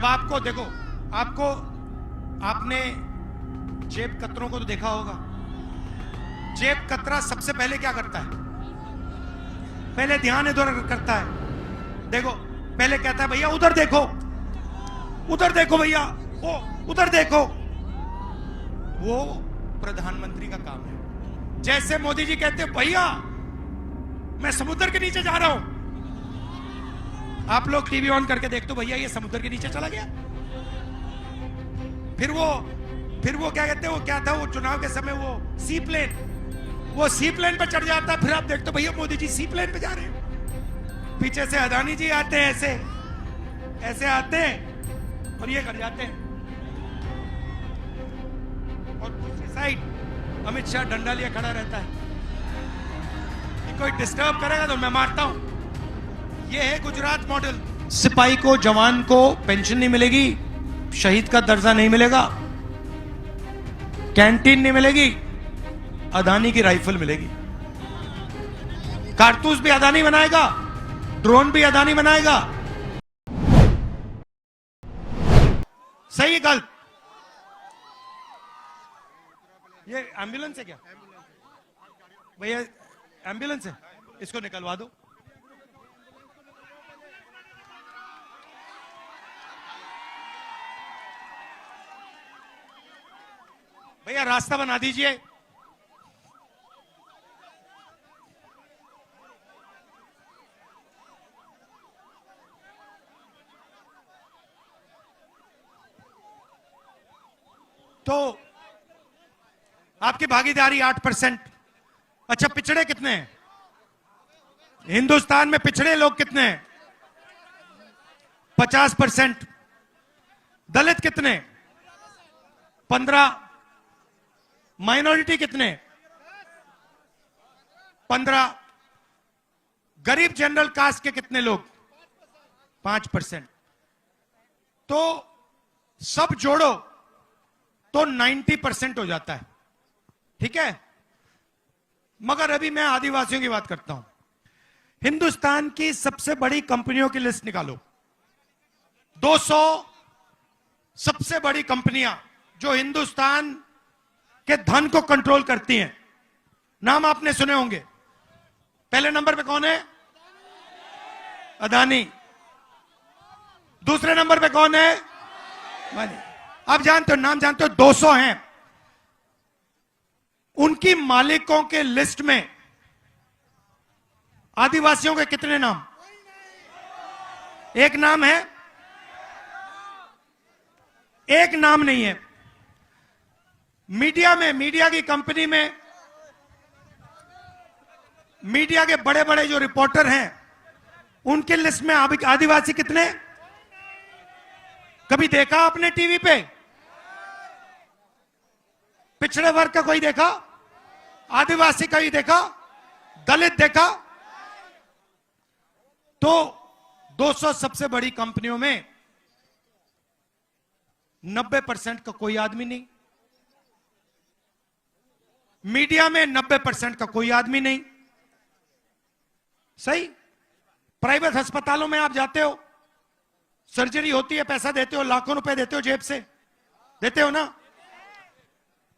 जब आपको देखो, आपको आपने जेब कतरों को तो देखा होगा। जेब कतरा सबसे पहले क्या करता है? पहले ध्यान इधर करता है। देखो, पहले कहता है भैया उधर देखो, उधर देखो भैया, ओ उधर देखो। वो प्रधानमंत्री का काम है। जैसे मोदी जी कहते हैं भैया मैं समुद्र के नीचे जा रहा हूं, आप लोग टीवी ऑन करके देखते हो भैया ये समुद्र के नीचे चला गया। फिर वो क्या कहते हैं, वो क्या था वो चुनाव के समय, वो सी प्लेन, वो सी प्लेन पर चढ़ जाता। फिर आप देखते हो भैया मोदी जी सी प्लेन पे जा रहे हैं, पीछे से अदानी जी आते हैं, ऐसे ऐसे आते हैं और ये कर जाते हैं। और दूसरी साइड अमित शाह डंडा लिए खड़ा रहता है कि कोई डिस्टर्ब करेगा तो मैं मारता हूं। ये है गुजरात मॉडल। सिपाही को, जवान को पेंशन नहीं मिलेगी, शहीद का दर्जा नहीं मिलेगा, कैंटीन नहीं मिलेगी, अदानी की राइफल मिलेगी। कारतूस भी अदानी बनाएगा, ड्रोन भी अदानी बनाएगा। सही है गलत? ये एम्बुलेंस है क्या भैया? एम्बुलेंस है, इसको निकलवा दो। भैया रास्ता बना दीजिए। तो आपकी भागीदारी 8%। अच्छा, पिछड़े कितने हैं हिंदुस्तान में? पिछड़े लोग कितने हैं? 50%। दलित कितने? 15। माइनॉरिटी कितने? 15। गरीब जनरल कास्ट के कितने लोग? 5%। तो सब जोड़ो तो 90% हो जाता है, ठीक है? मगर अभी मैं आदिवासियों की बात करता हूं। हिंदुस्तान की सबसे बड़ी कंपनियों की लिस्ट निकालो, 200 सबसे बड़ी कंपनियां जो हिंदुस्तान के धन को कंट्रोल करती हैं। नाम आपने सुने होंगे। पहले नंबर पे कौन है? अदानी। दूसरे नंबर पे कौन है? आप जानते हो, नाम जानते हो, 200 हैं। उनकी मालिकों के लिस्ट में आदिवासियों के कितने नाम? एक नाम है, एक नाम नहीं है। मीडिया में, मीडिया की कंपनी में, मीडिया के बड़े बड़े जो रिपोर्टर हैं उनके लिस्ट में आदिवासी कितने? कभी देखा आपने टीवी पे? पिछड़े वर्ग का कोई देखा? आदिवासी का ही देखा? दलित देखा? तो 200 सबसे बड़ी कंपनियों में 90% का कोई आदमी नहीं। मीडिया में 90% का कोई आदमी नहीं। सही? प्राइवेट अस्पतालों में आप जाते हो, सर्जरी होती है, पैसा देते हो, लाखों रुपए देते हो, जेब से देते हो ना?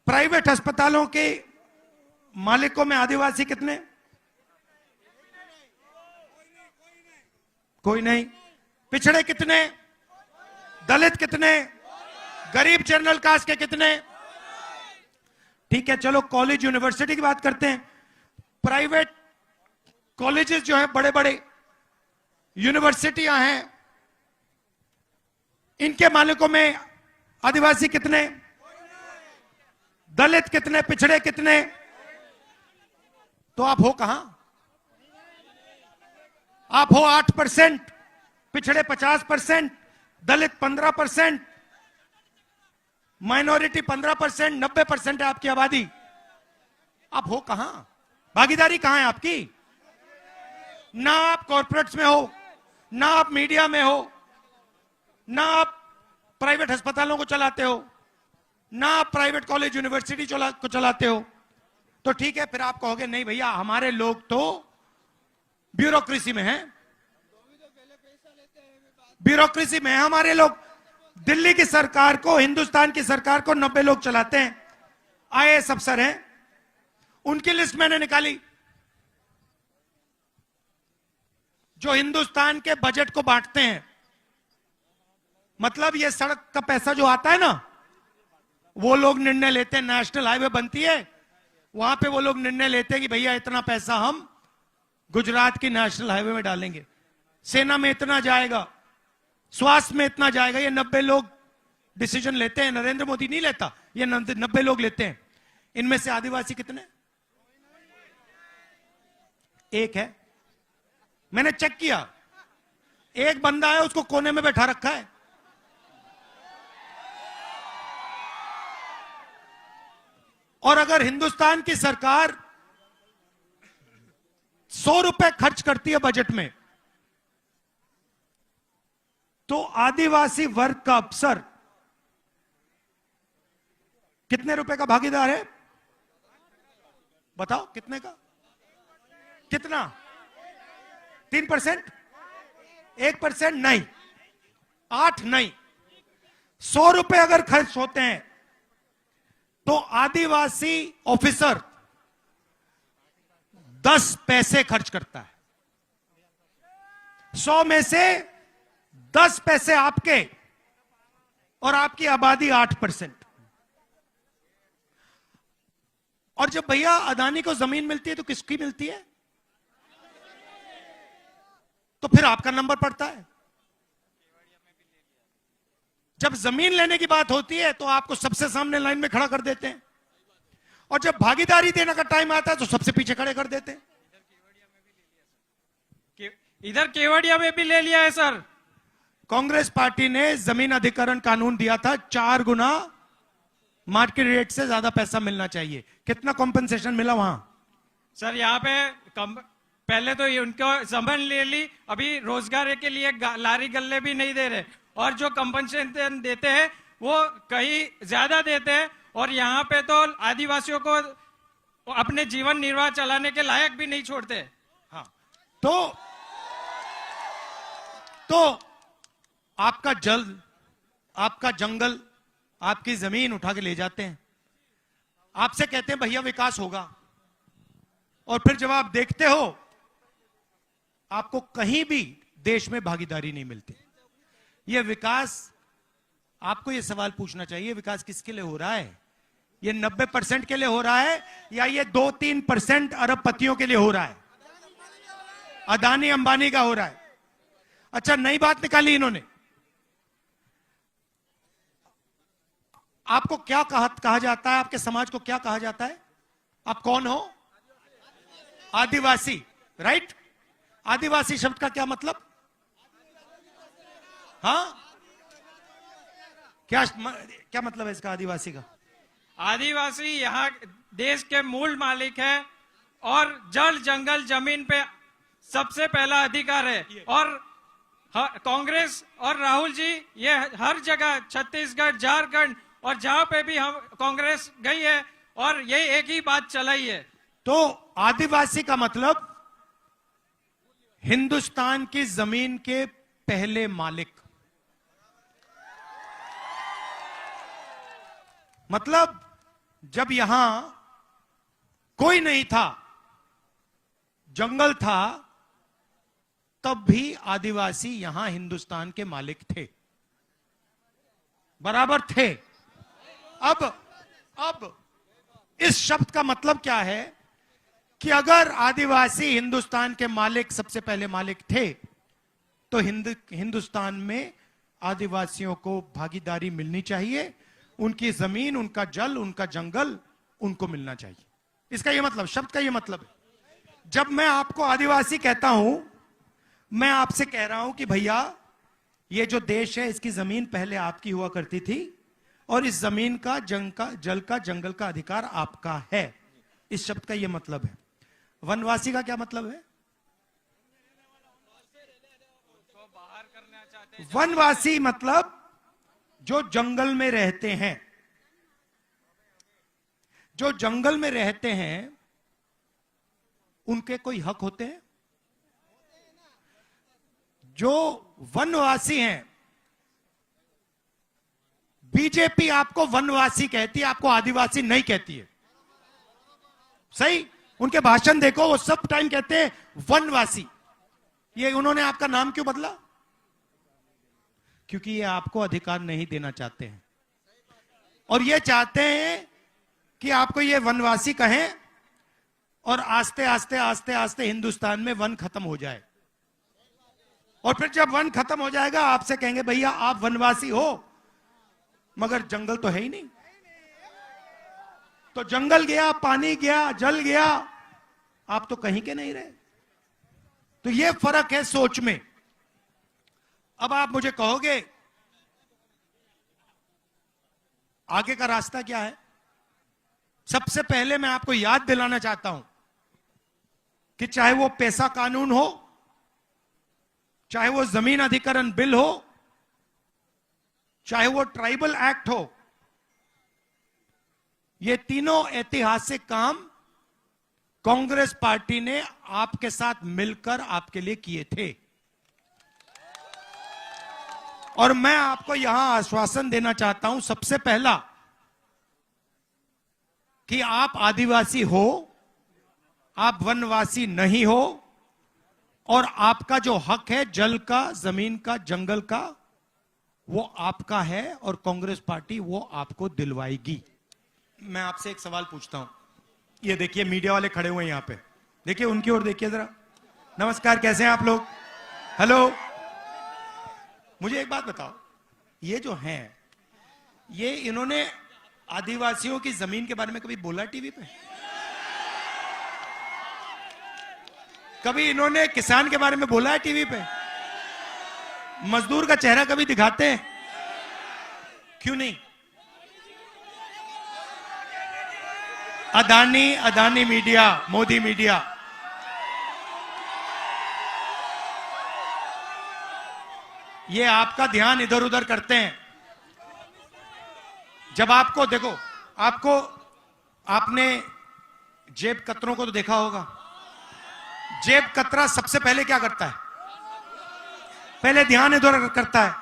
प्राइवेट अस्पतालों के मालिकों में आदिवासी कितने? कोई नहीं। पिछड़े कितने? दलित कितने? गरीब जनरल कास्ट के कितने? ठीक है, चलो कॉलेज यूनिवर्सिटी की बात करते हैं। प्राइवेट कॉलेजेस जो है, बड़े बड़े यूनिवर्सिटियां हैं, इनके मालिकों में आदिवासी कितने? दलित कितने? पिछड़े कितने? तो आप हो कहां? आप हो 8%, पिछड़े 50%, दलित 15%, माइनॉरिटी 15%, 90% है आपकी आबादी। आप हो कहां? भागीदारी कहां है आपकी? ना आप कॉर्पोरेट्स में हो, ना आप मीडिया में हो, ना आप प्राइवेट अस्पतालों को चलाते हो, ना आप प्राइवेट कॉलेज यूनिवर्सिटी को चलाते हो। तो ठीक है, फिर आप कहोगे नहीं भैया हमारे लोग तो ब्यूरोक्रेसी में हैं, ब्यूरोक्रेसी में है हमारे लोग। दिल्ली की सरकार को, हिंदुस्तान की सरकार को 90 लोग चलाते हैं, आईएएस अफसर हैं, उनकी लिस्ट मैंने निकाली। जो हिंदुस्तान के बजट को बांटते हैं, मतलब ये सड़क का पैसा जो आता है ना, वो लोग निर्णय लेते हैं। नेशनल हाईवे बनती है, वहां पे वो लोग निर्णय लेते हैं कि भैया इतना पैसा हम गुजरात की नेशनल हाईवे में डालेंगे, सेना में इतना जाएगा, स्वास्थ्य में इतना जाएगा। ये 90 लोग डिसीजन लेते हैं। नरेंद्र मोदी नहीं लेता, ये 90 लोग लेते हैं। इनमें से आदिवासी कितने? एक है। मैंने चेक किया, एक बंदा है, उसको कोने में बैठा रखा है। और अगर हिंदुस्तान की सरकार 100 रुपए खर्च करती है बजट में, तो आदिवासी वर्ग का अफसर कितने रुपए का भागीदार है? बताओ कितने का? कितना? 3%? 1% नहीं, 8 नहीं, 100 रुपए अगर खर्च होते हैं तो आदिवासी ऑफिसर 10 पैसे खर्च करता है। 100 में से 10 पैसे आपके, और आपकी आबादी 8%। और जब भैया अदानी को जमीन मिलती है तो किसकी मिलती है? तो फिर आपका नंबर पड़ता है। जब जमीन लेने की बात होती है तो आपको सबसे सामने लाइन में खड़ा कर देते हैं, और जब भागीदारी देने का टाइम आता है तो सबसे पीछे खड़े कर देते हैं। इधर केवड़िया में भी ले लिया है सर। कांग्रेस पार्टी ने जमीन अधिग्रहण कानून दिया था, 4 गुना मार्केट रेट से ज्यादा पैसा मिलना चाहिए। कितना कॉम्पेंसेशन मिला वहां? सर यहाँ पे पहले तो उनको जमीन ले ली, अभी रोजगार के लिए लारी गल्ले भी नहीं दे रहे, और जो कंपनसेशन देते हैं वो कहीं ज्यादा देते हैं, और यहाँ पे तो आदिवासियों को अपने जीवन निर्वाह चलाने के लायक भी नहीं छोड़ते। हाँ, तो आपका जल, आपका जंगल, आपकी जमीन उठा के ले जाते हैं, आपसे कहते हैं भैया विकास होगा, और फिर जब आप देखते हो आपको कहीं भी देश में भागीदारी नहीं मिलती। यह विकास, आपको यह सवाल पूछना चाहिए, विकास किसके लिए हो रहा है? यह 90% के लिए हो रहा है, या यह 2-3% अरबपतियों के लिए हो रहा है? अदानी अंबानी का हो रहा है। अच्छा, नई बात निकाली इन्होंने। आपको क्या कहा जाता है? आपके समाज को क्या कहा जाता है? आप कौन हो? आदिवासी, राइट? आदिवासी शब्द का क्या मतलब? हाँ, क्या मतलब है इसका, आदिवासी का? आदिवासी यहाँ देश के मूल मालिक है, और जल जंगल जमीन पे सबसे पहला अधिकार है। और कांग्रेस और राहुल जी ये हर जगह, छत्तीसगढ़, झारखंड, और जहां पे भी हम कांग्रेस गई है, और ये एक ही बात चलाई है। तो आदिवासी का मतलब हिंदुस्तान की जमीन के पहले मालिक। मतलब जब यहां कोई नहीं था, जंगल था, तब भी आदिवासी यहां हिंदुस्तान के मालिक थे, बराबर थे। अब इस शब्द का मतलब क्या है कि अगर आदिवासी हिंदुस्तान के मालिक, सबसे पहले मालिक थे, तो हिंदुस्तान में आदिवासियों को भागीदारी मिलनी चाहिए। उनकी जमीन, उनका जल, उनका जंगल उनको मिलना चाहिए। इसका यह मतलब, शब्द का यह मतलब है। जब मैं आपको आदिवासी कहता हूं, मैं आपसे कह रहा हूं कि भैया ये जो देश है, इसकी जमीन पहले आपकी हुआ करती थी, और इस जमीन का, जल का, जंगल का अधिकार आपका है। इस शब्द का यह मतलब है। वनवासी का क्या मतलब है? वनवासी मतलब जो जंगल में रहते हैं। जो जंगल में रहते हैं उनके कोई हक होते हैं? जो वनवासी हैं बीजेपी आपको वनवासी कहती है, आपको आदिवासी नहीं कहती है। सही, उनके भाषण देखो, वो सब टाइम कहते हैं वनवासी। ये उन्होंने आपका नाम क्यों बदला? क्योंकि ये आपको अधिकार नहीं देना चाहते हैं, और ये चाहते हैं कि आपको ये वनवासी कहें, और आस्ते आस्ते आस्ते आस्ते हिंदुस्तान में वन खत्म हो जाए। और फिर जब वन खत्म हो जाएगा, आपसे कहेंगे भैया आप वनवासी हो, मगर जंगल तो है ही नहीं। तो जंगल गया, पानी गया, जल गया, आप तो कहीं के नहीं रहे। तो ये फर्क है सोच में। अब आप मुझे कहोगे आगे का रास्ता क्या है? सबसे पहले मैं आपको याद दिलाना चाहता हूं कि चाहे वो पैसा कानून हो, चाहे वो जमीन अधिग्रहण बिल हो, चाहे वो ट्राइबल एक्ट हो, ये तीनों ऐतिहासिक काम कांग्रेस पार्टी ने आपके साथ मिलकर आपके लिए किए थे। और मैं आपको यहां आश्वासन देना चाहता हूं, सबसे पहला, कि आप आदिवासी हो, आप वनवासी नहीं हो, और आपका जो हक है जल का, जमीन का, जंगल का, वो आपका है, और कांग्रेस पार्टी वो आपको दिलवाएगी। मैं आपसे एक सवाल पूछता हूं। ये देखिए मीडिया वाले खड़े हुए हैं यहां पे, देखिए उनकी ओर देखिए जरा। नमस्कार, कैसे हैं आप लोग? हेलो। मुझे एक बात बताओ, ये जो हैं, ये इन्होंने आदिवासियों की जमीन के बारे में कभी बोला टीवी पे? कभी इन्होंने किसान के बारे में बोला है टीवी पे? मजदूर का चेहरा कभी दिखाते हैं? क्यों नहीं? अदानी मीडिया, मोदी मीडिया, ये आपका ध्यान इधर उधर करते हैं। जब आपको देखो, आपने जेब कतरों को तो देखा होगा। जेब कतरा सबसे पहले क्या करता है? पहले ध्यान इधर करता है।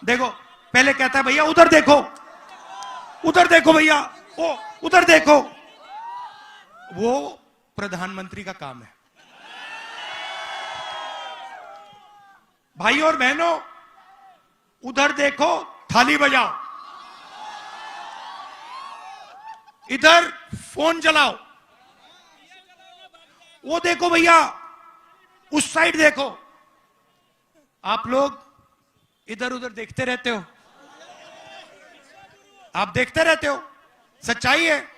देखो, पहले कहता है भैया उधर देखो, उधर देखो भैया, ओ उधर देखो। वो प्रधानमंत्री का काम है। भाइयों और बहनों, उधर देखो, थाली बजाओ, इधर फोन चलाओ, वो देखो भैया, उस साइड देखो। आप लोग इधर उधर देखते रहते हो, आप देखते रहते हो। सच्चाई है।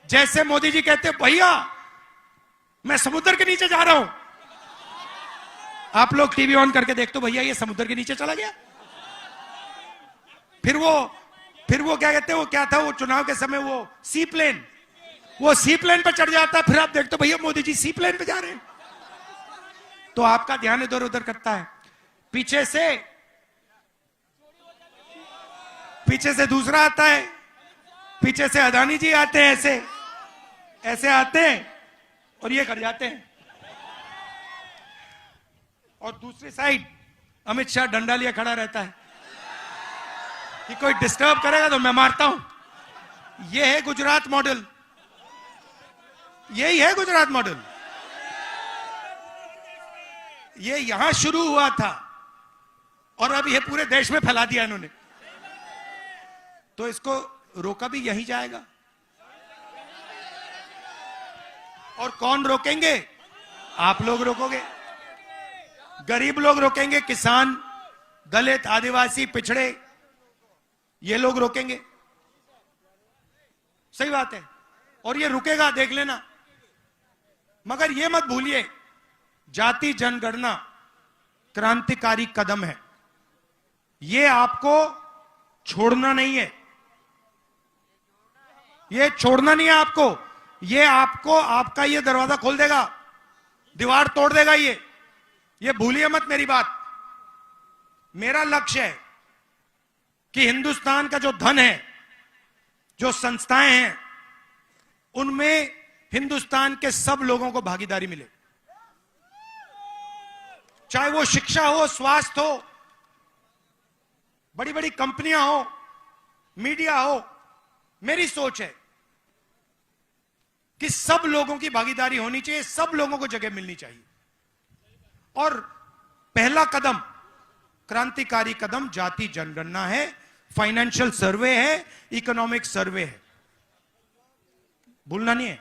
जैसे मोदी जी कहते हैं भैया मैं समुद्र के नीचे जा रहा हूं, आप लोग टीवी ऑन करके देखते हो, भैया ये समुद्र के नीचे चला गया। फिर वो क्या कहते हैं, वो क्या था, वो चुनाव के समय वो सी प्लेन, वो सी प्लेन पर चढ़ जाता है, फिर आप देखते हो भैया मोदी जी सी प्लेन पे जा रहे हैं। तो आपका ध्यान इधर उधर करता है। पीछे से दूसरा आता है, पीछे से अदानी जी आते हैं, ऐसे आते हैं और ये कर जाते हैं। और दूसरी साइड अमित शाह डंडा लिया खड़ा रहता है कि कोई डिस्टर्ब करेगा तो मैं मारता हूं। ये है गुजरात मॉडल, यही है गुजरात मॉडल। ये यहां शुरू हुआ था और अब ये पूरे देश में फैला दिया इन्होंने। तो इसको रोका भी यही जाएगा। और कौन रोकेंगे? आप लोग रोकोगे, गरीब लोग रोकेंगे, किसान, दलित, आदिवासी, पिछड़े, ये लोग रोकेंगे। सही बात है। और ये रुकेगा, देख लेना। मगर ये मत भूलिए, जाति जनगणना क्रांतिकारी कदम है, ये आपको छोड़ना नहीं है, ये छोड़ना नहीं है आपको। ये आपको आपका ये दरवाजा खोल देगा, दीवार तोड़ देगा। ये भूलिए मत मेरी बात। मेरा लक्ष्य है कि हिंदुस्तान का जो धन है, जो संस्थाएं हैं, उनमें हिंदुस्तान के सब लोगों को भागीदारी मिले। चाहे वो शिक्षा हो, स्वास्थ्य हो, बड़ी बड़ी कंपनियां हो, मीडिया हो, मेरी सोच है कि सब लोगों की भागीदारी होनी चाहिए, सब लोगों को जगह मिलनी चाहिए। और पहला कदम, क्रांतिकारी कदम जाति जनगणना है, फाइनेंशियल सर्वे है, इकोनॉमिक सर्वे है, भूलना नहीं है।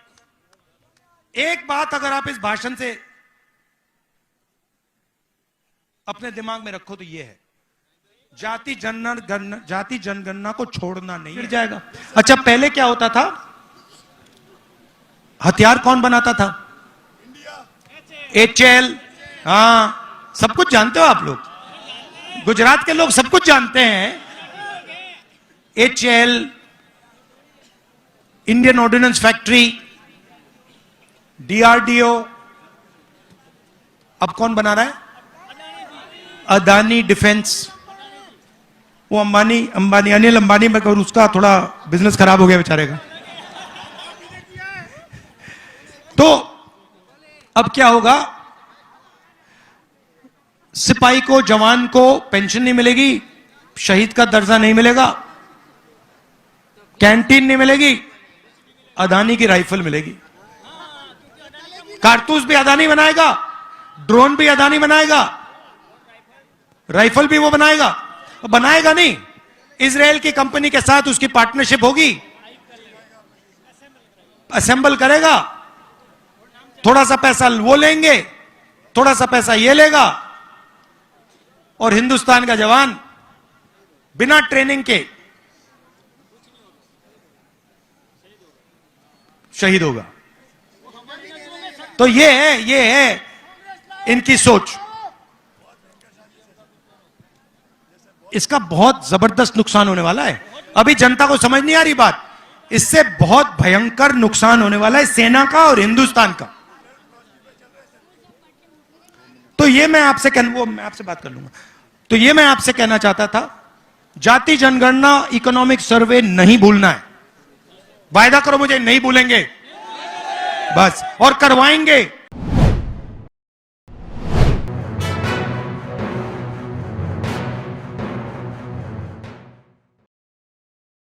एक बात अगर आप इस भाषण से अपने दिमाग में रखो तो यह है, जाति जनगणना को छोड़ना नहीं है। जाएगा। अच्छा, पहले क्या होता था? हथियार कौन बनाता था? HL। हाँ, सब कुछ जानते हो आप लोग, गुजरात के लोग सब कुछ जानते हैं। HL, Indian ordnance factory, DRDO। अब कौन बना रहा है? अदानी डिफेंस। वो अंबानी अनिल अंबानी में, उसका थोड़ा बिजनेस खराब हो गया बेचारे का। तो अब क्या होगा? सिपाही को, जवान को पेंशन नहीं मिलेगी, शहीद का दर्जा नहीं मिलेगा, कैंटीन नहीं मिलेगी, अदानी की राइफल मिलेगी। कारतूस भी अदानी बनाएगा, ड्रोन भी अदानी बनाएगा, राइफल भी वो बनाएगा। बनाएगा नहीं, इजराइल की कंपनी के साथ उसकी पार्टनरशिप होगी, असेंबल करेगा, थोड़ा सा पैसा वो लेंगे, थोड़ा सा पैसा ये लेगा, और हिंदुस्तान का जवान बिना ट्रेनिंग के शहीद होगा। तो ये है इनकी सोच। इसका बहुत जबरदस्त नुकसान होने वाला है। अभी जनता को समझ नहीं आ रही बात, इससे बहुत भयंकर नुकसान होने वाला है सेना का और हिंदुस्तान का। तो ये मैं आपसे मैं आपसे बात कर लूंगा। तो ये मैं आपसे कहना चाहता था, जाति जनगणना, इकोनॉमिक सर्वे नहीं भूलना है। वायदा करो मुझे, नहीं भूलेंगे बस, और करवाएंगे।